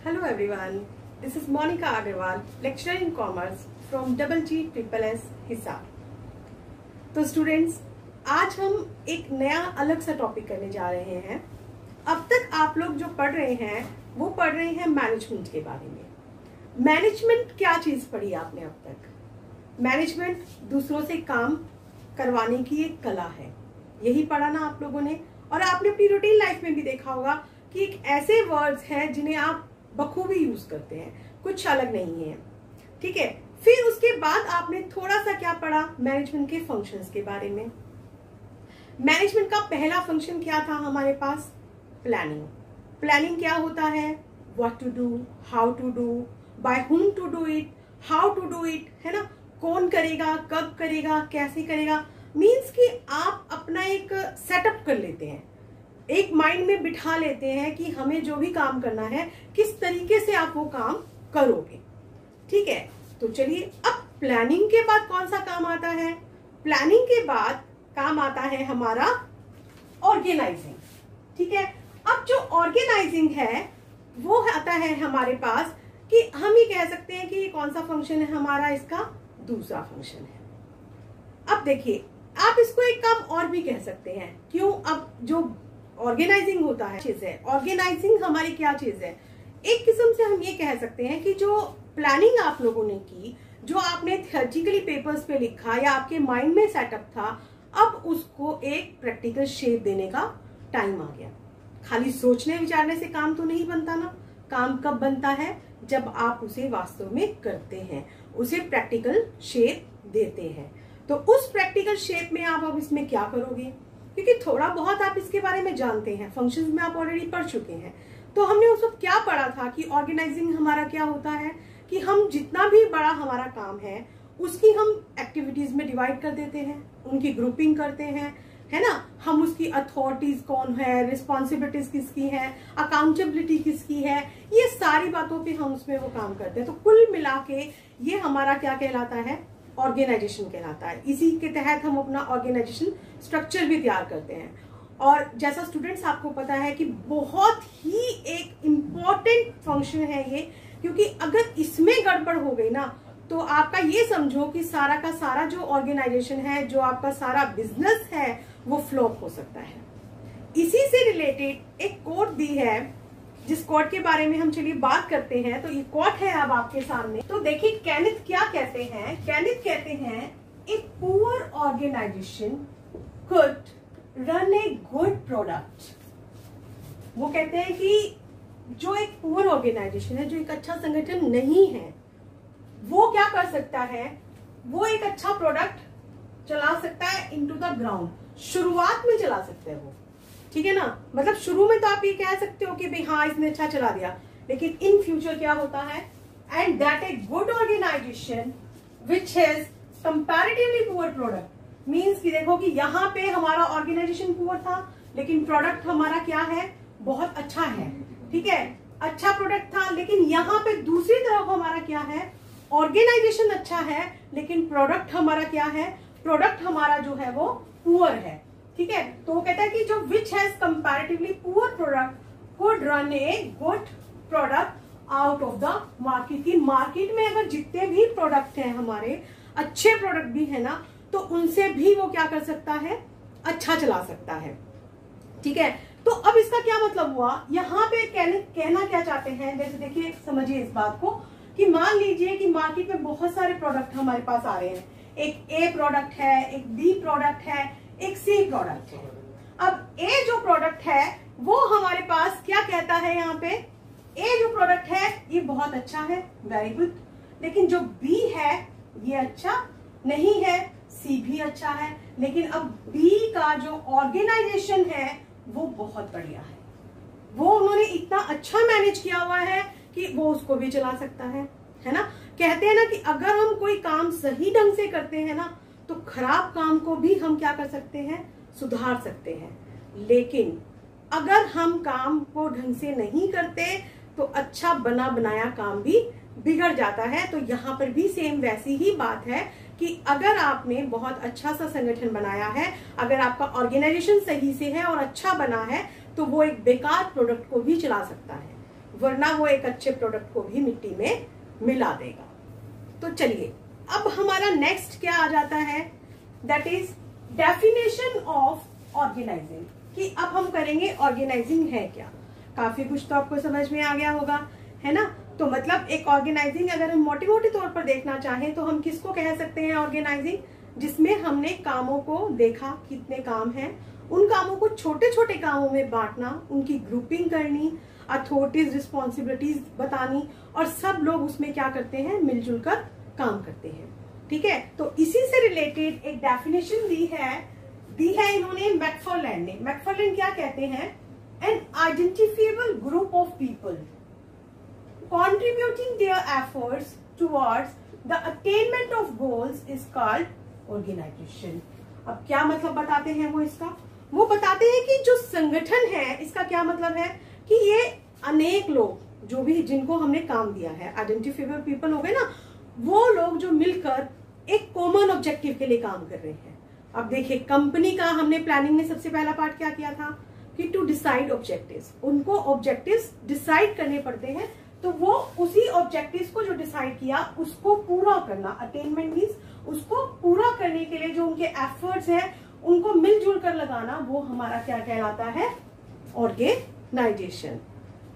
Hello everyone, this is Monica Agarwal, lecturer in commerce from GGSSS Hisar. तो students, आज हम एक नया अलग सा टॉपिक करने जा रहे हैं। अब तक आप लोग जो पढ़ रहे हैं वो पढ़ रहे हैं मैनेजमेंट के बारे में। मैनेजमेंट क्या चीज पढ़ी आपने अब तक? मैनेजमेंट दूसरों से काम करवाने की एक कला है, यही पढ़ा ना आप लोगों ने। और आपने अपनी रूटीन लाइफ में भी देखा होगा कि एक ऐसे वर्ड्स हैं जिन्हें आप बखूबी यूज करते हैं, कुछ अलग नहीं है, ठीक है। फिर उसके बाद आपने थोड़ा सा क्या पढ़ा, मैनेजमेंट के फंक्शंस के बारे में। मैनेजमेंट का पहला फंक्शन क्या था हमारे पास? प्लानिंग। प्लानिंग क्या होता है? What to do, how to do, by whom to do it, how to do it, है ना। कौन करेगा, कब करेगा, कैसे करेगा। मीन्स कि आप अपना एक सेटअप कर लेते हैं, एक माइंड में बिठा लेते हैं कि हमें जो भी काम करना है किस तरीके से आप वो काम करोगे, ठीक है। तो चलिए, अब प्लानिंग के बाद कौन सा काम आता है? प्लानिंग के बाद काम आता है हमारा ऑर्गेनाइजिंग, ठीक है। अब जो ऑर्गेनाइजिंग है वो आता है हमारे पास कि हम ये कह सकते हैं कि ये कौन सा फंक्शन है हमारा, इसका दूसरा फंक्शन है। अब देखिए, आप इसको एक काम और भी कह सकते हैं। क्यों? अब जो ऑर्गेनाइजिंग होता है चीज है, ऑर्गेनाइजिंग हमारी क्या चीज है? एक किस्म से हम ये कह सकते हैं कि जो प्लानिंग आप लोगों ने की, जो आपने थियोरेटिकली पेपर्स पे लिखा या आपके माइंड में सेटअप था, अब उसको एक प्रैक्टिकल शेप देने का टाइम आ गया। खाली सोचने विचारने से काम तो नहीं बनता ना। काम कब बनता है? जब आप उसे वास्तव में करते हैं, उसे प्रैक्टिकल शेप देते हैं। तो उस प्रैक्टिकल शेप में आप अब इसमें क्या करोगे? क्योंकि थोड़ा बहुत आप इसके बारे में जानते हैं, फंक्शंस में आप ऑलरेडी पढ़ चुके हैं। तो हमने उस वक्त क्या पढ़ा था कि ऑर्गेनाइजिंग हमारा क्या होता है कि हम जितना भी बड़ा हमारा काम है उसकी हम एक्टिविटीज में डिवाइड कर देते हैं, उनकी ग्रुपिंग करते हैं, है ना। हम उसकी अथॉरिटीज कौन है, रिस्पॉन्सिबिलिटीज किसकी है, अकाउंटेबिलिटी किसकी है, ये सारी बातों पे हम उसमें वो काम करते हैं। तो कुल मिला के ये हमारा क्या कहलाता है? ऑर्गेनाइजेशन कहलाता है। इसी के तहत हम अपना ऑर्गेनाइजेशन स्ट्रक्चर भी तैयार करते हैं। और जैसा स्टूडेंट्स आपको पता है कि बहुत ही एक इम्पॉर्टेंट फंक्शन है ये, क्योंकि अगर इसमें गड़बड़ हो गई ना तो आपका ये समझो कि सारा का सारा जो ऑर्गेनाइजेशन है, जो आपका सारा बिजनेस है, वो फ्लॉप हो सकता है। इसी से रिलेटेड एक कोट दी है, जिस कोट के बारे में हम चलिए बात करते हैं। तो ये कोट है अब आपके सामने। तो देखिए, केनिथ क्या कहते हैं? केनिथ कहते हैं, a poor organisation could run a good product. वो कहते हैं कि जो एक पुअर ऑर्गेनाइजेशन है, जो एक अच्छा संगठन नहीं है, वो क्या कर सकता है? वो एक अच्छा प्रोडक्ट चला सकता है इनटू द ग्राउंड। शुरुआत में चला सकते हैं वो, ठीक है ना। मतलब शुरू में तो आप ये कह सकते हो कि भाई हाँ इसने अच्छा चला दिया, लेकिन इन फ्यूचर क्या होता है? And that a good organisation which has comparatively poor product. Means कि देखो कि यहाँ पे हमारा ऑर्गेनाइजेशन पुअर था, लेकिन प्रोडक्ट हमारा क्या है? बहुत अच्छा है, ठीक है। अच्छा प्रोडक्ट था, लेकिन यहाँ पे दूसरी तरफ हमारा क्या है? ऑर्गेनाइजेशन अच्छा है, लेकिन प्रोडक्ट हमारा क्या है? प्रोडक्ट हमारा जो है वो पुअर है, ठीक है। तो वो कहता है कि जो विच has comparatively poor product could run a good product out of the market. की मार्केट में अगर जितने भी प्रोडक्ट हैं हमारे, अच्छे प्रोडक्ट भी है ना, तो उनसे भी वो क्या कर सकता है? अच्छा चला सकता है, ठीक है। तो अब इसका क्या मतलब हुआ? यहाँ पे कहना क्या चाहते हैं? जैसे देखिए, समझिए इस बात को कि मान लीजिए कि मार्केट में बहुत सारे प्रोडक्ट हमारे पास आ रहे हैं। एक ए प्रोडक्ट है, एक बी प्रोडक्ट है, एक सी प्रोडक्ट है। अब ए जो प्रोडक्ट है वो हमारे पास क्या कहता है? यहाँ पे ए जो प्रोडक्ट है ये बहुत अच्छा है, वेरी गुड। लेकिन जो बी है ये अच्छा नहीं है, सी भी अच्छा है, लेकिन अब बी का जो ऑर्गेनाइजेशन है वो बहुत बढ़िया है। वो उन्होंने इतना अच्छा मैनेज किया हुआ है कि वो उसको भी चला सकता है ना। कहते हैं ना कि अगर हम कोई काम सही ढंग से करते हैं ना, तो खराब काम को भी हम क्या कर सकते हैं? सुधार सकते हैं। लेकिन अगर हम काम को ढंग से नहीं करते तो अच्छा बना बनाया काम भी बिगड़ जाता है। तो यहाँ पर भी सेम वैसी ही बात है कि अगर आपने बहुत अच्छा सा संगठन बनाया है, अगर आपका ऑर्गेनाइजेशन सही से है और अच्छा बना है, तो वो एक बेकार प्रोडक्ट को भी चला सकता है। वरना वो एक अच्छे प्रोडक्ट को भी मिट्टी में मिला देगा। तो चलिए अब हमारा नेक्स्ट क्या आ जाता है, that is definition of organising, कि अब हम करेंगे ऑर्गेनाइजिंग है क्या। काफी कुछ तो आपको समझ में आ गया होगा, है ना। तो मतलब एक ऑर्गेनाइजिंग अगर हम मोटे मोटे तौर पर देखना चाहें तो हम किसको कह सकते हैं ऑर्गेनाइजिंग, जिसमें हमने कामों को देखा, कितने काम हैं, उन कामों को छोटे छोटे कामों में बांटना, उनकी ग्रुपिंग करनी, अथॉरिटीज रिस्पॉन्सिबिलिटीज बतानी, और सब लोग उसमें क्या करते हैं, मिलजुल कर काम करते हैं। ठीक है, तो इसी से रिलेटेड एक डेफिनेशन दी है इन्होंने मैकफार्लैंड ने। मैकफार्लैंड क्या कहते हैं, an identifiable group of people contributing their efforts towards the attainment of goals is called organization। अब क्या मतलब बताते हैं वो इसका, वो बताते हैं कि जो संगठन है इसका क्या मतलब है कि ये अनेक लोग जो भी जिनको हमने काम दिया है, आइडेंटिफाइबल पीपल हो गए ना, वो लोग जो मिलकर एक कॉमन ऑब्जेक्टिव के लिए काम कर रहे हैं। अब देखिए कंपनी का हमने प्लानिंग में सबसे पहला पार्ट क्या किया था कि टू डिसाइड ऑब्जेक्टिव्स, उनको ऑब्जेक्टिव्स डिसाइड करने पड़ते हैं, तो वो उसी ऑब्जेक्टिव्स को जो डिसाइड किया उसको पूरा करना, अटेनमेंट मींस उसको पूरा करने के लिए जो उनके एफर्ट्स हैं उनको मिलजुल कर लगाना, वो हमारा क्या कहलाता है, ऑर्गेनाइजेशन।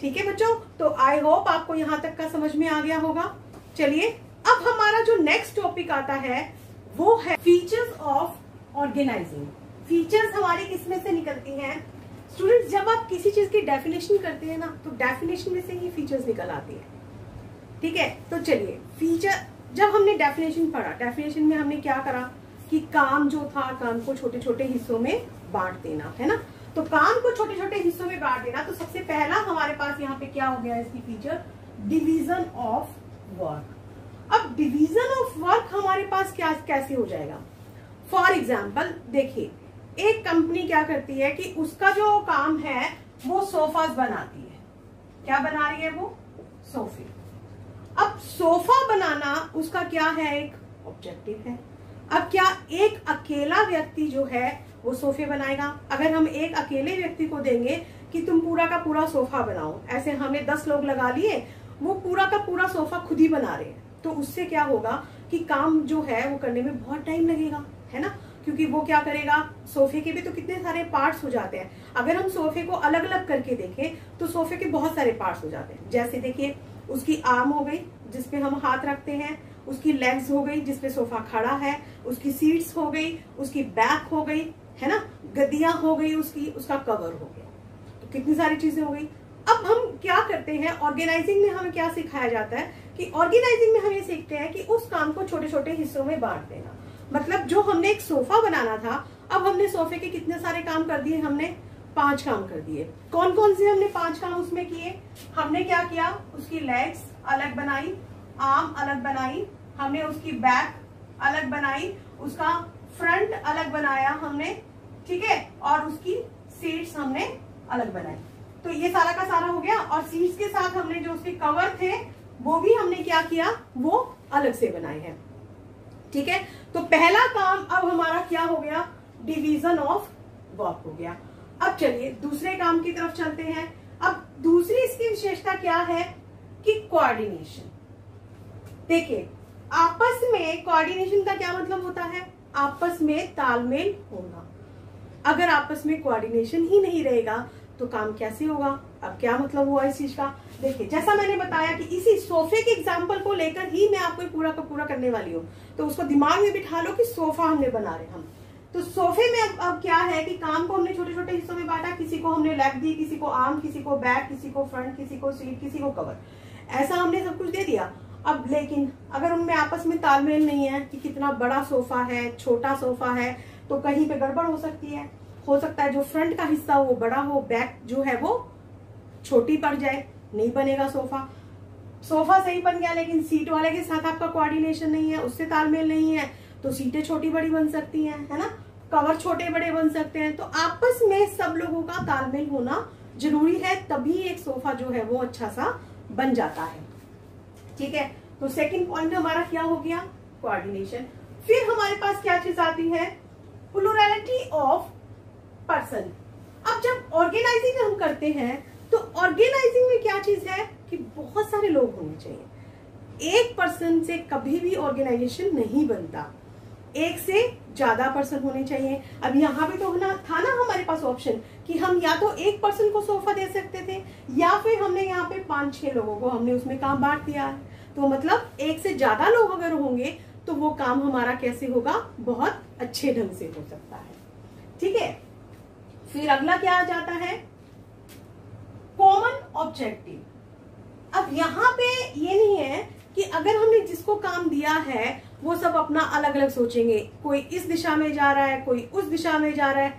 ठीक है बच्चों, तो आई होप आपको यहां तक का समझ में आ गया होगा। चलिए अब हमारा जो नेक्स्ट टॉपिक आता है वो है फीचर्स ऑफ ऑर्गेनाइजिंग। फीचर्स हमारी किसमें से निकलती हैं स्टूडेंट्स, जब आप किसी चीज की डेफिनेशन करते हैं ना तो डेफिनेशन में से ही फीचर्स निकल आती है। ठीक है, तो चलिए फीचर, जब हमने डेफिनेशन पढ़ा, डेफिनेशन में हमने क्या करा कि काम जो था, काम को छोटे छोटे हिस्सों में बांट देना, है ना। तो काम को छोटे छोटे हिस्सों में बांट देना, तो सबसे पहला हमारे पास यहाँ पे क्या हो गया इसकी फीचर, डिवीजन ऑफ वर्क। अब डिवीजन ऑफ वर्क हमारे पास क्या कैसे हो जाएगा, फॉर एग्जाम्पल देखिए एक कंपनी क्या करती है कि उसका जो काम है वो सोफास बनाती है। क्या बना रही है वो, सोफे। अब सोफा बनाना उसका क्या है, एक ऑब्जेक्टिव है। अब क्या एक अकेला व्यक्ति जो है वो सोफे बनाएगा? अगर हम एक अकेले व्यक्ति को देंगे कि तुम पूरा का पूरा सोफा बनाओ, ऐसे हमने 10 लोग लगा लिए, वो पूरा का पूरा सोफा खुद ही बना रहे हैं, तो उससे क्या होगा कि काम जो है वो करने में बहुत टाइम लगेगा, है ना। क्योंकि वो क्या करेगा, सोफे के भी तो कितने सारे पार्ट्स हो जाते हैं। अगर हम सोफे को अलग अलग करके देखें तो सोफे के बहुत सारे पार्ट्स हो जाते हैं। जैसे देखिए उसकी आर्म हो गई जिसपे हम हाथ रखते हैं, उसकी लेग्स हो गई जिसपे सोफा खड़ा है, उसकी सीट्स हो गई, उसकी बैक हो गई, है ना, गद्दियां हो गई उसकी, उसका कवर हो गया, तो कितनी सारी चीजें हो गई। अब हम क्या करते हैं, ऑर्गेनाइजिंग में हमें क्या सिखाया जाता है कि ऑर्गेनाइजिंग में हम ये सीखते हैं कि उस काम को छोटे छोटे हिस्सों में बांट देना। मतलब जो हमने एक सोफा बनाना था, अब हमने सोफे के कितने सारे काम कर दिए, हमने 5 काम कर दिए। कौन कौन से हमने 5 काम उसमें किए, हमने क्या किया, उसकी लेग्स अलग बनाई, आर्म अलग बनाई, हमने उसकी बैक अलग बनाई, उसका फ्रंट अलग बनाया हमने, ठीक है, और उसकी सीट्स हमने अलग बनाई। तो ये सारा का सारा हो गया, और सीट्स के साथ हमने जो उसके कवर थे वो भी हमने क्या किया, वो अलग से बनाए हैं। ठीक है, तो पहला काम अब हमारा क्या हो गया, डिवीजन ऑफ वर्क हो गया। अब चलिए दूसरे काम की तरफ चलते हैं। अब दूसरी इसकी विशेषता क्या है कि कोऑर्डिनेशन। देखिए आपस में कोऑर्डिनेशन का क्या मतलब होता है, आपस में तालमेल होना। अगर आपस में कोऑर्डिनेशन ही नहीं रहेगा तो काम कैसे होगा। अब क्या मतलब हुआ इस चीज का, देखिए जैसा मैंने बताया कि इसी सोफे के एग्जाम्पल को लेकर ही मैं आपको पूरा का पूरा करने वाली हूँ, तो उसको दिमाग में बिठा लो कि सोफा हमने बना रहे हम। तो सोफे में अब क्या है कि काम को हमने छोटे छोटे हिस्सों में बांटा, किसी को हमने लेग दी, किसी को आर्म, किसी को बैक, किसी को फ्रंट, किसी को सीट, किसी को कवर, ऐसा हमने सब कुछ दे दिया। अब लेकिन अगर उनमें आपस में तालमेल नहीं है कि कितना बड़ा सोफा है, छोटा सोफा है, तो कहीं पे गड़बड़ हो सकती है। हो सकता है जो फ्रंट का हिस्सा वो बड़ा हो, बैक जो है वो छोटी पड़ जाए, नहीं बनेगा सोफा। सोफा सही बन गया लेकिन सीट वाले के साथ आपका कोऑर्डिनेशन नहीं है, उससे तालमेल नहीं है, तो सीटें छोटी बड़ी बन सकती हैं, है ना, कवर छोटे बड़े बन सकते हैं। तो आपस में सब लोगों का तालमेल होना जरूरी है, तभी एक सोफा जो है वो अच्छा सा बन जाता है। ठीक है, तो सेकंड पॉइंट हमारा क्या हो गया, कोऑर्डिनेशन। फिर हमारे पास क्या चीज आती है, प्लुरैलिटी ऑफ पर्सन। अब जब ऑर्गेनाइजिंग हम करते हैं तो ऑर्गेनाइजिंग में क्या चीज है कि बहुत सारे लोग होने चाहिए। एक पर्सन से कभी भी ऑर्गेनाइजेशन नहीं बनता, एक से ज्यादा पर्सन होने चाहिए। अब यहाँ पे तो था ना हमारे पास ऑप्शन कि हम या तो एक पर्सन को सोफा दे सकते थे या फिर हमने यहाँ पे 5-6 लोगों को हमने उसमें काम बांट दिया है। तो मतलब एक से ज्यादा लोग अगर होंगे तो वो काम हमारा कैसे होगा, बहुत अच्छे ढंग से हो सकता है। ठीक है, फिर अगला क्या आ जाता है, कॉमन ऑब्जेक्टिव। अब यहाँ पे ये नहीं है कि अगर हमने जिसको काम दिया है वो सब अपना अलग अलग सोचेंगे, कोई इस दिशा में जा रहा है कोई उस दिशा में जा रहा है,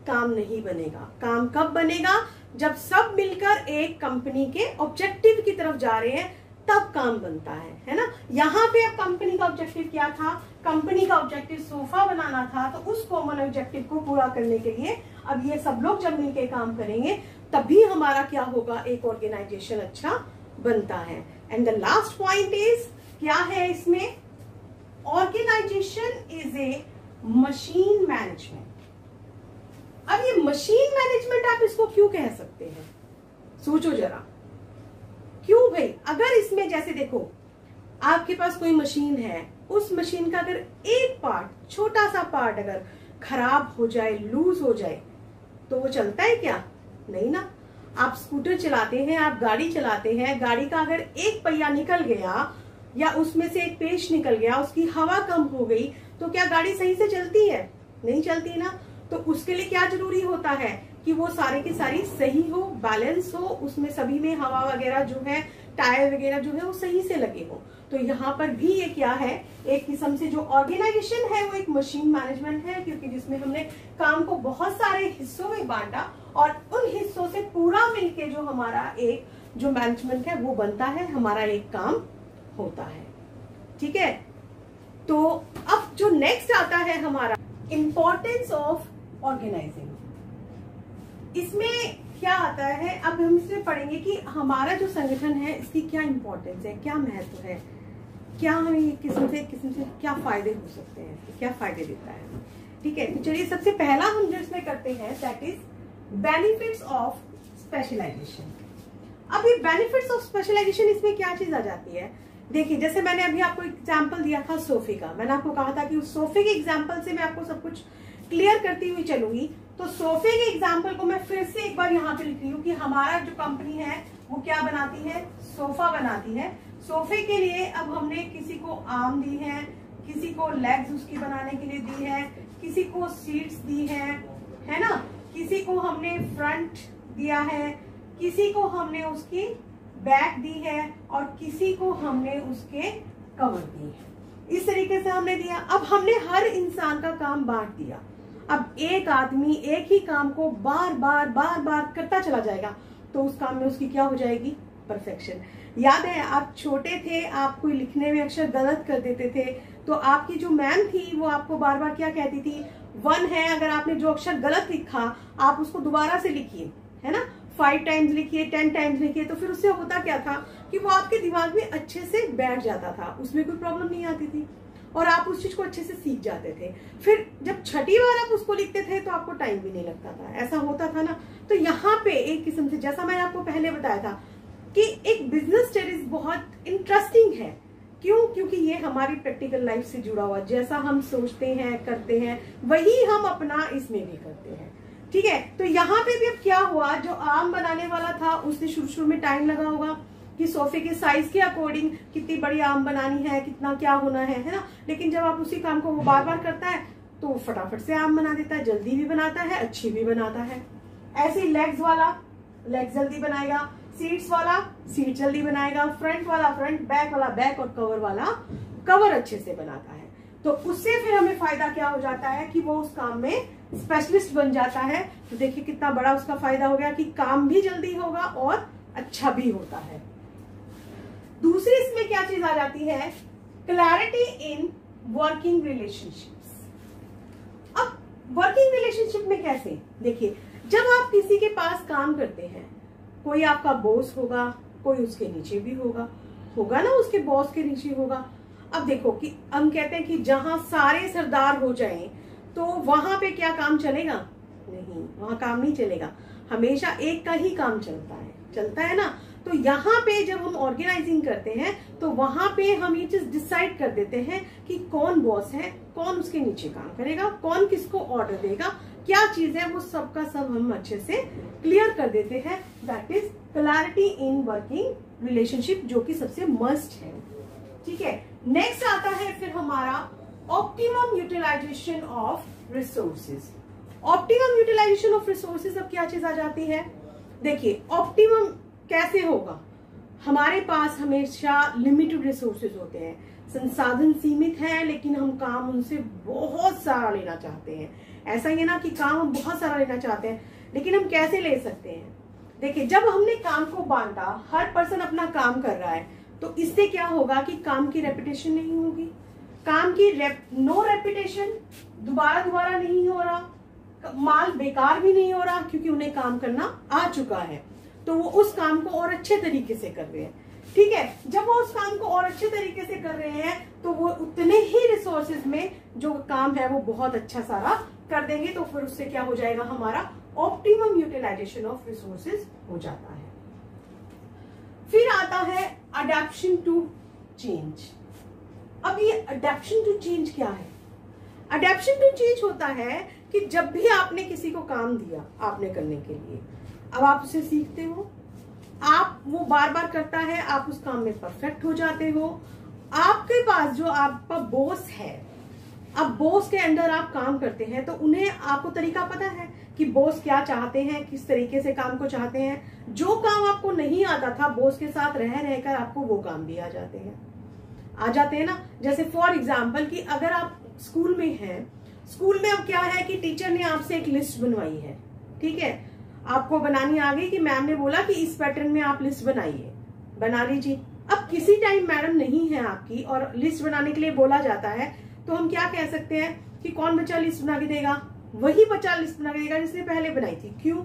काम नहीं बनेगा। काम कब बनेगा, जब सब मिलकर एक कंपनी के ऑब्जेक्टिव की तरफ जा रहे हैं तब काम बनता है ना। यहाँ पे अब कंपनी का ऑब्जेक्टिव क्या था, कंपनी का ऑब्जेक्टिव सोफा बनाना था, तो उस कॉमन ऑब्जेक्टिव को पूरा करने के लिए अब ये सब लोग जब मिलकर काम करेंगे तभी हमारा क्या होगा, एक ऑर्गेनाइजेशन अच्छा बनता है। And the last point is क्या है इसमें, organisation is a machine management. अब ये मशीन मैनेजमेंट आप इसको क्यों कह सकते हैं, सोचो जरा, क्यों भाई। अगर इसमें जैसे देखो आपके पास कोई मशीन है, उस मशीन का अगर एक पार्ट, छोटा सा पार्ट अगर खराब हो जाए, लूज हो जाए, तो वो चलता है क्या, नहीं ना। आप स्कूटर चलाते हैं, आप गाड़ी चलाते हैं, गाड़ी का अगर एक पहिया निकल गया या उसमें से एक पेच निकल गया, उसकी हवा कम हो गई, तो क्या गाड़ी सही से चलती है, नहीं चलती ना। तो उसके लिए क्या जरूरी होता है कि वो सारे की सारी सही हो, बैलेंस हो, उसमें सभी में हवा वगैरह जो है, टायर वगैरह जो है वो सही से लगे हो। तो यहाँ पर भी ये क्या है, एक किस्म से जो ऑर्गेनाइजेशन है वो एक मशीन मैनेजमेंट है, क्योंकि जिसमें हमने काम को बहुत सारे हिस्सों में बांटा और उन हिस्सों से पूरा मिलके जो हमारा एक जो मैनेजमेंट है वो बनता है, हमारा एक काम होता है। ठीक है, तो अब जो नेक्स्ट आता है हमारा इंपॉर्टेंस ऑफ ऑर्गेनाइजिंग। इसमें क्या आता है, अब हम इसमें पढ़ेंगे कि हमारा जो संगठन है इसकी क्या इंपॉर्टेंस है, क्या महत्व है, क्या हमें किस्म से क्या फायदे हो सकते हैं, क्या फायदे देता है। ठीक है, तो चलिए सबसे पहला हम जो इसमें करते हैं that is benefits of specialisation. अब ये बेनिफिट्स ऑफ स्पेशलाइजेशन, इसमें क्या चीज आ जाती है, देखिए जैसे मैंने अभी आपको एग्जाम्पल दिया था सोफे का, मैंने आपको कहा था कि उस सोफे के एग्जाम्पल से मैं आपको सब कुछ क्लियर करती हुई चलूंगी। तो सोफे के एग्जाम्पल को मैं फिर से एक बार यहाँ पे लिख रही हूँ कि हमारा जो कंपनी है वो क्या बनाती है, सोफा बनाती है। सोफे के लिए अब हमने किसी को आर्म दी है, किसी को लेग्स उसकी बनाने के लिए दी है, किसी को सीट्स दी है ना, किसी को हमने फ्रंट दिया है, किसी को हमने उसकी बैक दी है और किसी को हमने उसके कवर दी है। इस तरीके से हमने दिया। अब हमने हर इंसान का काम बांट दिया। अब एक आदमी एक ही काम को बार बार करता चला जाएगा तो उस काम में उसकी क्या हो जाएगी, परफेक्शन। याद है आप छोटे थे, आप कोई लिखने में अक्षर गलत कर देते थे तो आपकी जो मैम थी वो आपको बार बार क्या कहती थी, 1 है, अगर आपने जो अक्षर गलत लिखा आप उसको दोबारा से लिखिए, है ना, 5 टाइम्स लिखिए, 10 टाइम्स लिखिए। तो फिर उससे होता क्या था कि वो आपके दिमाग में अच्छे से बैठ जाता था, उसमें कोई प्रॉब्लम नहीं आती थी और आप उस चीज को अच्छे से सीख जाते थे। फिर जब छठी बार आप उसको लिखते थे तो आपको टाइम भी नहीं लगता था, ऐसा होता था ना। तो यहाँ पे एक किस्म से, जैसा मैंने आपको पहले बताया था कि एक बिजनेस स्टडीज बहुत इंटरेस्टिंग है। क्यों? क्योंकि ये हमारी प्रैक्टिकल लाइफ से जुड़ा हुआ, जैसा हम सोचते हैं करते हैं वही हम अपना इसमें भी करते हैं। ठीक है, तो यहाँ पे भी अब क्या हुआ, जो आर्म बनाने वाला था उसने शुरू में टाइम लगा होगा कि सोफे के साइज के अकॉर्डिंग कितनी बड़ी आर्म बनानी है, कितना क्या होना है ना। लेकिन जब आप उसी काम को वो बार बार करता है तो फटाफट से आर्म बना देता है, जल्दी भी बनाता है, अच्छी भी बनाता है। ऐसे ही लेग्स वाला लेग जल्दी बनाएगा, सीट्स वाला सीट जल्दी बनाएगा, फ्रंट वाला फ्रंट, बैक वाला बैक और कवर वाला कवर अच्छे से बनाता है। तो उससे फिर हमें फायदा क्या हो जाता है कि वो उस काम में स्पेशलिस्ट बन जाता है। तो देखिए कितना बड़ा उसका फायदा हो गया कि काम भी जल्दी होगा और अच्छा भी होता है। दूसरी इसमें क्या चीज आ जाती है, क्लैरिटी इन वर्किंग रिलेशनशिप्स। अब वर्किंग रिलेशनशिप में कैसे, देखिए जब आप किसी के पास काम करते हैं, कोई आपका बॉस होगा, कोई उसके नीचे भी होगा ना, उसके बॉस के नीचे होगा। अब देखो कि हम कहते हैं कि जहां सारे सरदार हो जाएं तो वहां पे क्या काम चलेगा, नहीं। नहीं, वहां काम नहीं चलेगा, हमेशा एक का ही काम चलता है ना। तो यहाँ पे जब हम ऑर्गेनाइजिंग करते हैं तो वहां पे हम ये चीज डिसाइड कर देते हैं कि कौन बॉस है, कौन उसके नीचे काम करेगा, कौन किसको ऑर्डर देगा, क्या चीज है, वो सब का सब हम अच्छे से क्लियर कर देते हैं। That is clarity in working relationship, जो कि सबसे मस्ट है। ठीक है, नेक्स्ट आता है फिर हमारा optimum utilisation of resources. Optimum utilisation of resources, अब क्या चीज आ जाती है? देखिए, ऑप्टिमम कैसे होगा? हमारे पास हमेशा लिमिटेड रिसोर्सेज होते हैं, संसाधन सीमित है, लेकिन हम काम उनसे बहुत सारा लेना चाहते हैं। ऐसा ही है ना कि काम हम बहुत सारा लेना चाहते हैं, लेकिन हम कैसे ले सकते हैं? देखिए, जब हमने काम को बांटा, हर पर्सन अपना काम कर रहा है, तो इससे क्या होगा कि काम की रेपिटेशन नहीं होगी। काम की नो रेपिटेशन, दोबारा नहीं हो रहा, माल बेकार भी नहीं हो रहा, क्योंकि उन्हें काम करना आ चुका है, तो वो उस काम को और अच्छे तरीके से कर रहे हैं। ठीक है, जब वो उस काम को और अच्छे तरीके से कर रहे हैं तो वो उतने ही रिसोर्सेज में जो काम है वो बहुत अच्छा सारा कर देंगे, तो फिर उससे क्या हो जाएगा, हमारा ऑप्टिमम यूटिलाइजेशन ऑफ रिसोर्सेज हो जाता है। फिर आता है अडैप्शन टू चेंज। अब ये अडैप्शन टू चेंज क्या है? अडैप्शन टू चेंज होता है कि जब भी आपने किसी को काम दिया आपने करने के लिए, अब आप उसे सीखते हो, आप वो बार बार करता है, आप उस काम में परफेक्ट हो जाते हो। आपके पास जो आपका बॉस है, अब बॉस के अंडर आप काम करते हैं, तो उन्हें आपको तरीका पता है कि बॉस क्या चाहते हैं, किस तरीके से काम को चाहते हैं। जो काम आपको नहीं आता था, बॉस के साथ रह रहकर आपको वो काम भी आ जाते हैं ना। जैसे फॉर एग्जाम्पल कि अगर आप स्कूल में हैं, स्कूल में अब क्या है कि टीचर ने आपसे एक लिस्ट बनवाई है, ठीक है, आपको बनानी आ गई कि मैम ने बोला कि इस पैटर्न में आप लिस्ट बनाइए, बना लीजिए। अब किसी टाइम मैडम नहीं है आपकी और लिस्ट बनाने के लिए बोला जाता है, तो हम क्या कह सकते हैं कि कौन बच्चा लिस्ट बना के देगा? वही बच्चा लिस्ट बना के देगा जिसने पहले बनाई थी। क्यों?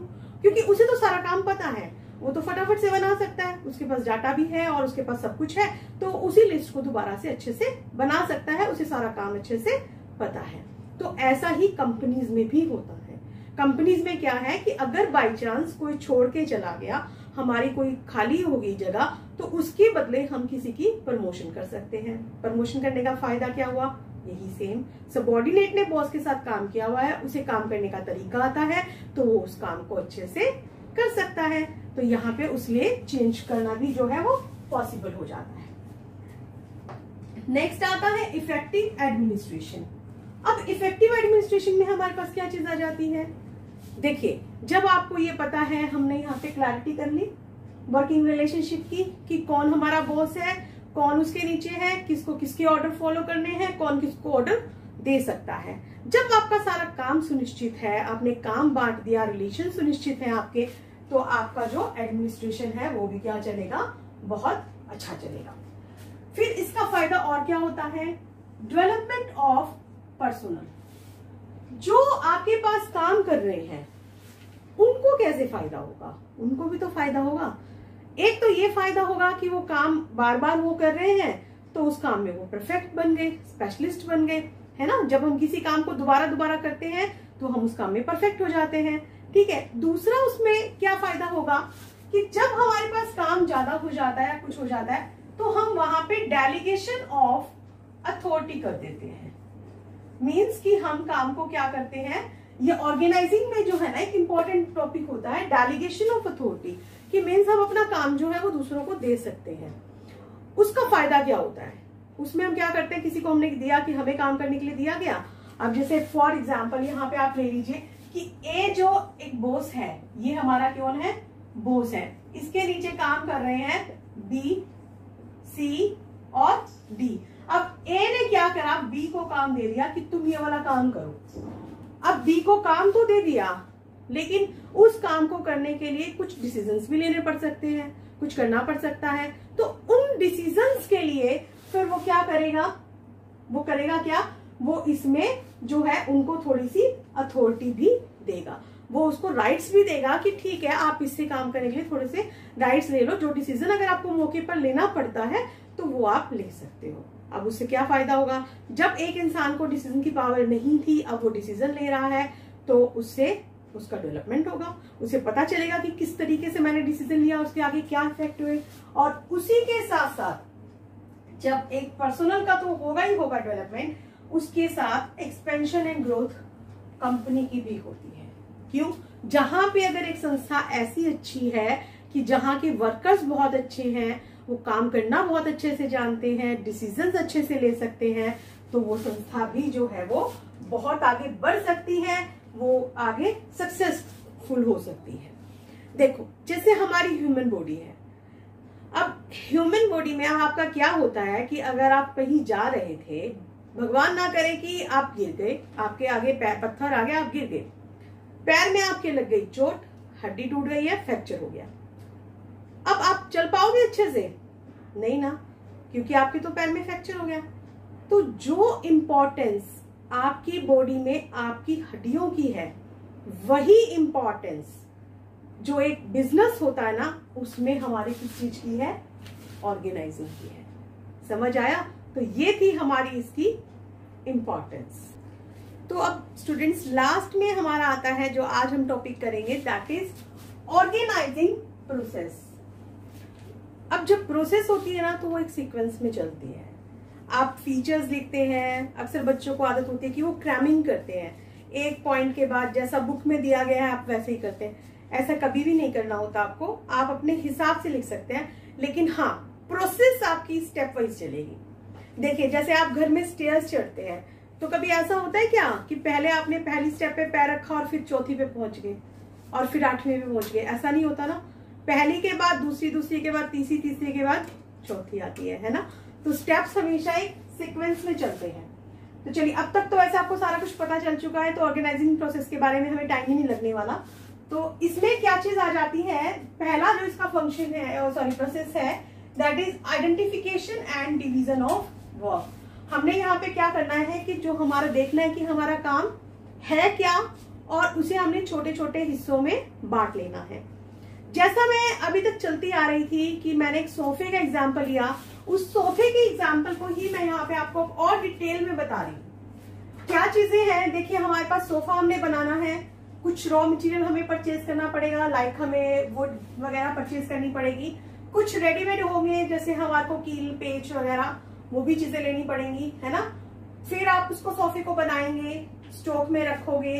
क्योंकि उसे तो सारा काम पता है, वो तो फटाफट से बना सकता है, उसके पास डाटा भी है और उसके पास सब कुछ है, तो उसी लिस्ट को दोबारा से अच्छे से बना सकता है, उसे सारा काम अच्छे से पता है। तो ऐसा ही कंपनीज में भी होता है। कंपनीज में क्या है कि अगर बाई चांस कोई छोड़ के चला गया, हमारी कोई खाली हो गई जगह, तो उसके बदले हम किसी की प्रमोशन कर सकते हैं। प्रमोशन करने का फायदा क्या हुआ? यही सेम, सबॉर्डिनेट ने बॉस के साथ काम किया हुआ है, उसे काम करने का तरीका आता है, तो वो उस काम को अच्छे से कर सकता है। तो यहाँ पे उसलिए चेंज करना भी जो है वो पॉसिबल हो जाता है। नेक्स्ट आता है इफेक्टिव एडमिनिस्ट्रेशन। अब इफेक्टिव एडमिनिस्ट्रेशन में हमारे पास क्या चीज आ जाती है? देखिए, जब आपको ये पता है, हमने यहाँ पे क्लैरिटी कर ली वर्किंग रिलेशनशिप की कि कौन हमारा बॉस है, कौन उसके नीचे है, किसको किसके ऑर्डर फॉलो करने हैं, कौन किसको ऑर्डर दे सकता है। जब आपका सारा काम सुनिश्चित है, आपने काम बांट दिया, रिलेशन सुनिश्चित है आपके, तो आपका जो एडमिनिस्ट्रेशन है वो भी क्या चलेगा? बहुत अच्छा चलेगा। फिर इसका फायदा और क्या होता है? Development of personal. जो आपके पास काम कर रहे हैं उनको कैसे फायदा होगा? उनको भी तो फायदा होगा। एक तो ये फायदा होगा कि वो काम बार बार वो कर रहे हैं, तो उस काम में वो परफेक्ट बन गए, स्पेशलिस्ट बन गए, है ना। जब हम किसी काम को दोबारा करते हैं तो हम उस काम में परफेक्ट हो जाते हैं। ठीक है, दूसरा उसमें क्या फायदा होगा कि जब हमारे पास काम ज्यादा हो जाता है, कुछ हो जाता है, तो हम वहां पे डेलीगेशन ऑफ अथॉरिटी कर देते हैं। मीन्स कि हम काम को क्या करते हैं, ये ऑर्गेनाइजिंग में जो है ना एक इंपॉर्टेंट टॉपिक होता है डेलीगेशन ऑफ अथॉरिटी, कि मीन्स हम अपना काम जो है वो दूसरों को दे सकते हैं। उसका फायदा क्या होता है? उसमें हम क्या करते हैं, किसी को हमने दिया कि हमें काम करने के लिए दिया गया। अब जैसे फॉर एग्जाम्पल यहाँ पे आप ले लीजिए कि ए जो एक बॉस है, ये हमारा कौन है? बॉस है। इसके नीचे काम कर रहे हैं बी, सी और डी। अब ए ने क्या करा, बी को काम दे दिया कि तुम ये वाला काम करो। अब बी को काम तो दे दिया, लेकिन उस काम को करने के लिए कुछ डिसीजंस भी लेने पड़ सकते हैं, कुछ करना पड़ सकता है। तो उन डिसीजंस के लिए फिर वो क्या करेगा? वो करेगा क्या? वो इसमें जो है उनको थोड़ी सी अथॉरिटी भी देगा, वो उसको राइट्स भी देगा कि ठीक है, आप इससे काम करने के लिए थोड़े से राइट्स ले लो। जो डिसीजन अगर आपको मौके पर लेना पड़ता है तो वो आप ले सकते हो। अब उससे क्या फायदा होगा? जब एक इंसान को डिसीजन की पावर नहीं थी, अब वो डिसीजन ले रहा है, तो उससे उसका डेवलपमेंट होगा, उसे पता चलेगा कि किस तरीके से मैंने डिसीजन लिया, उसके आगे क्या इफेक्ट हुए। और उसी के साथ साथ जब एक पर्सनल का तो होगा ही होगा डेवलपमेंट, उसके साथ एक्सपेंशन एंड ग्रोथ कंपनी की भी होती है। क्यों? जहां पे अगर एक संस्था ऐसी अच्छी है कि जहां के वर्कर्स बहुत अच्छे हैं, वो काम करना बहुत अच्छे से जानते हैं, डिसीजंस अच्छे से ले सकते हैं, तो वो संस्था भी जो है वो बहुत आगे बढ़ सकती है, वो आगे सक्सेसफुल हो सकती है। देखो, जैसे हमारी ह्यूमन बॉडी है, अब ह्यूमन बॉडी में आपका क्या होता है कि अगर आप कहीं जा रहे थे, भगवान ना करे कि आप गिर गए, आपके आगे पैर पत्थर आ गया, आप गिर गए, पैर में आपके लग गई चोट, हड्डी टूट गई है, फ्रैक्चर हो गया, अब आप चल पाओगे अच्छे से? नहीं ना, क्योंकि आपके तो पैर में फ्रैक्चर हो गया। तो जो इंपॉर्टेंस आपकी बॉडी में आपकी हड्डियों की है, वही इंपॉर्टेंस जो एक बिजनेस होता है ना, उसमें हमारी किस चीज की है? ऑर्गेनाइजिंग की है। समझ आया? तो ये थी हमारी इसकी इंपॉर्टेंस। तो अब स्टूडेंट्स, लास्ट में हमारा आता है जो आज हम टॉपिक करेंगे, दैट इज ऑर्गेनाइजिंग प्रोसेस। अब जब प्रोसेस होती है ना, तो वो एक सीक्वेंस में चलती है। आप फीचर्स लिखते हैं, अक्सर बच्चों को आदत होती है कि वो क्रैमिंग करते हैं, एक पॉइंट के बाद जैसा बुक में दिया गया है आप वैसे ही करते हैं। ऐसा कभी भी नहीं करना होता आपको, आप अपने हिसाब से लिख सकते हैं, लेकिन हाँ, प्रोसेस आपकी स्टेप वाइज चलेगी। देखिए, जैसे आप घर में स्टेयर्स चढ़ते हैं, तो कभी ऐसा होता है क्या कि पहले आपने पहली स्टेप पे पैर रखा और फिर चौथी पे पहुंच गए और फिर 8वीं पे पहुंच गए? ऐसा नहीं होता ना। पहली के बाद दूसरी, दूसरी के बाद तीसरी, तीसरी के बाद चौथी आती है ना। तो स्टेप्स हमेशा एक सीक्वेंस में चलते हैं। तो चलिए, अब तक तो वैसे आपको सारा कुछ पता चल चुका है, तो ऑर्गेनाइजिंग प्रोसेस के बारे में हमें टाइम ही नहीं लगने वाला। तो इसमें क्या चीज आ जाती है? पहला जो इसका फंक्शन है, सॉरी प्रोसेस है, that is identification and division of work. हमने यहाँ पे क्या करना है कि जो हमारा देखना है कि हमारा काम है क्या, और उसे हमने छोटे छोटे हिस्सों में बांट लेना है। जैसा मैं अभी तक चलती आ रही थी कि मैंने एक सोफे का एग्जाम्पल लिया, उस सोफे के एग्जाम्पल को ही मैं यहाँ पे आपको और डिटेल में बता रही हूँ। क्या चीजें हैं? देखिए, हमारे पास सोफा हमने बनाना है, कुछ रॉ मटेरियल हमें परचेज करना पड़ेगा, लाइक हमें वुड वगैरह परचेज करनी पड़ेगी, कुछ रेडीमेड होंगे जैसे हमारे को कील, पेच वगैरह, वो भी चीजें लेनी पड़ेंगी, है ना। फिर आप उसको सोफे को बनाएंगे, स्टॉक में रखोगे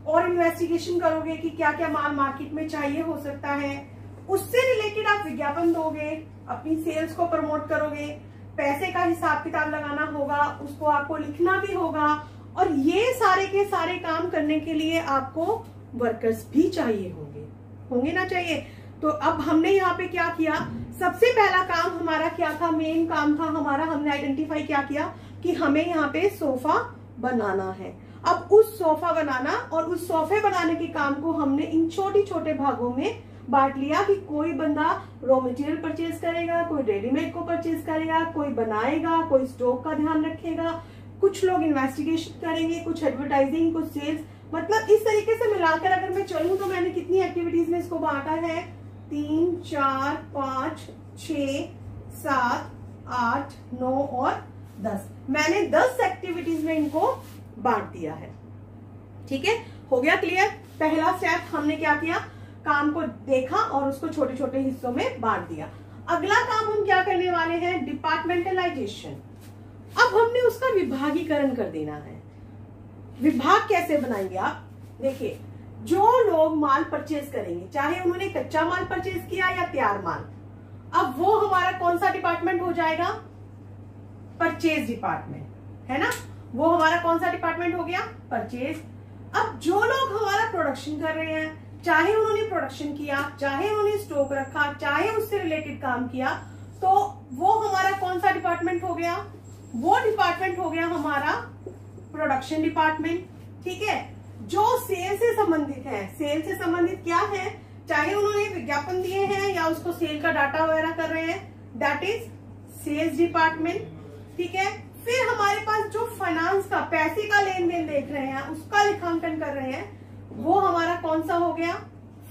और इन्वेस्टिगेशन करोगे कि क्या क्या माल मार्केट में चाहिए हो सकता है, उससे रिलेटेड आप विज्ञापन दोगे, अपनी सेल्स को प्रमोट करोगे, पैसे का हिसाब किताब लगाना होगा, उसको आपको लिखना भी होगा, और ये सारे के सारे काम करने के लिए आपको वर्कर्स भी चाहिए होंगे ना, चाहिए। तो अब हमने यहाँ पे क्या किया? सबसे पहला काम हमारा क्या था? मेन काम था हमारा, हमने आइडेंटिफाई क्या किया कि हमें यहाँ पे सोफा बनाना है। अब उस सोफा बनाना और उस सोफे बनाने के काम को हमने इन छोटे छोटे भागों में बांट लिया कि कोई बंदा रॉ मटेरियल परचेज करेगा, कोई रेडीमेड को परचेज करेगा, कोई बनाएगा, कोई स्टॉक का ध्यान रखेगा, कुछ लोग इन्वेस्टिगेशन करेंगे, कुछ एडवर्टाइजिंग, कुछ सेल्स। मतलब इस तरीके से मिलाकर अगर मैं चलूं तो मैंने कितनी एक्टिविटीज में इसको बांटा है? 3, 4, 5, 6, 7, 8, 9 और 10। मैंने 10 एक्टिविटीज में इनको बांट दिया है। ठीक है, हो गया क्लियर? पहला स्टेप हमने क्या किया? काम को देखा और उसको छोटे छोटे हिस्सों में बांट दिया। अगला काम हम क्या करने वाले हैं? डिपार्टमेंटलाइजेशन। अब हमने उसका विभागीकरण कर देना है। विभाग कैसे बनाएंगे आप? देखिए, जो लोग माल परचेज करेंगे, चाहे उन्होंने कच्चा माल परचेज किया या तैयार माल, अब वो हमारा कौन सा डिपार्टमेंट हो जाएगा? परचेज डिपार्टमेंट, है ना। वो हमारा कौन सा डिपार्टमेंट हो गया? परचेज। अब जो लोग हमारा प्रोडक्शन कर रहे हैं, चाहे उन्होंने प्रोडक्शन किया, चाहे उन्होंने स्टॉक रखा, चाहे उससे रिलेटेड काम किया, तो वो हमारा कौन सा डिपार्टमेंट हो गया? वो डिपार्टमेंट हो गया हमारा प्रोडक्शन डिपार्टमेंट। ठीक है। जो सेल से संबंधित है, सेल से संबंधित क्या है? चाहे उन्होंने विज्ञापन दिए हैं या उसको सेल का डाटा वगैरह कर रहे हैं, दैट इज सेल्स डिपार्टमेंट। ठीक है। फिर हमारे पास जो फाइनेंस का, पैसे का लेन देन देख रहे हैं, उसका लेखांकन कर रहे हैं, वो हमारा कौन सा हो गया?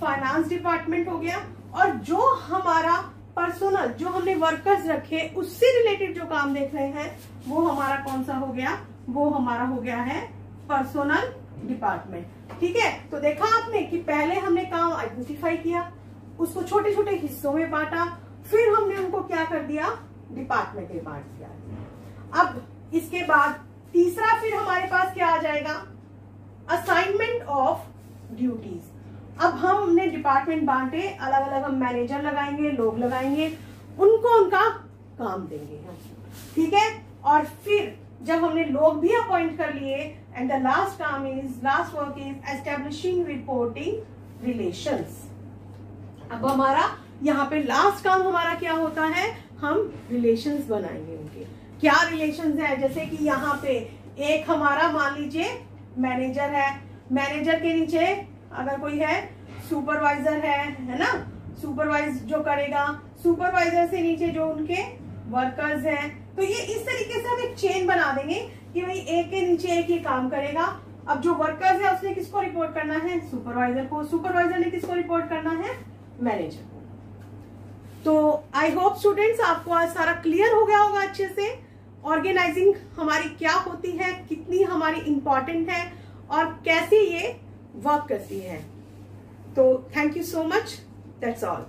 फाइनेंस डिपार्टमेंट हो गया। और जो हमारा पर्सनल, जो हमने वर्कर्स रखे, उससे रिलेटेड जो काम देख रहे हैं, वो हमारा कौन सा हो गया? वो हमारा हो गया है पर्सनल डिपार्टमेंट। ठीक है, तो देखा आपने कि पहले हमने काम आइडेंटिफाई किया, उसको छोटे छोटे हिस्सों में बांटा, फिर हमने उनको क्या कर दिया, डिपार्टमेंट में बांट दिया। अब इसके बाद तीसरा फिर हमारे पास क्या आ जाएगा, असाइनमेंट ऑफ ड्यूटीज। अब हमने डिपार्टमेंट बांटे, अलग अलग हम मैनेजर लगाएंगे, लोग लगाएंगे, उनको उनका काम देंगे। ठीक है, और फिर जब हमने लोग भी अपॉइंट कर लिए, and the last work is establishing reporting relations. अब हमारा यहाँ पे लास्ट काम हमारा क्या होता है, हम रिलेशंस बनाएंगे उनके। क्या रिलेशंस है, जैसे कि यहाँ पे एक हमारा मान लीजिए मैनेजर है, मैनेजर के नीचे अगर कोई है सुपरवाइजर है ना, सुपरवाइज जो करेगा, सुपरवाइजर से नीचे जो उनके वर्कर्स हैं। तो ये इस तरीके से हम एक चेन बना देंगे कि भाई एक के नीचे एक ही काम करेगा। अब जो वर्कर्स है उसने किसको रिपोर्ट करना है, सुपरवाइजर को, सुपरवाइजर ने किसको रिपोर्ट करना है, मैनेजर को। तो आई होप स्टूडेंट्स आपको आज सारा क्लियर हो गया होगा अच्छे से, ऑर्गेनाइजिंग हमारी क्या होती है, कितनी हमारी इंपॉर्टेंट है और कैसे ये वर्क करती है। तो thank you so much, that's all.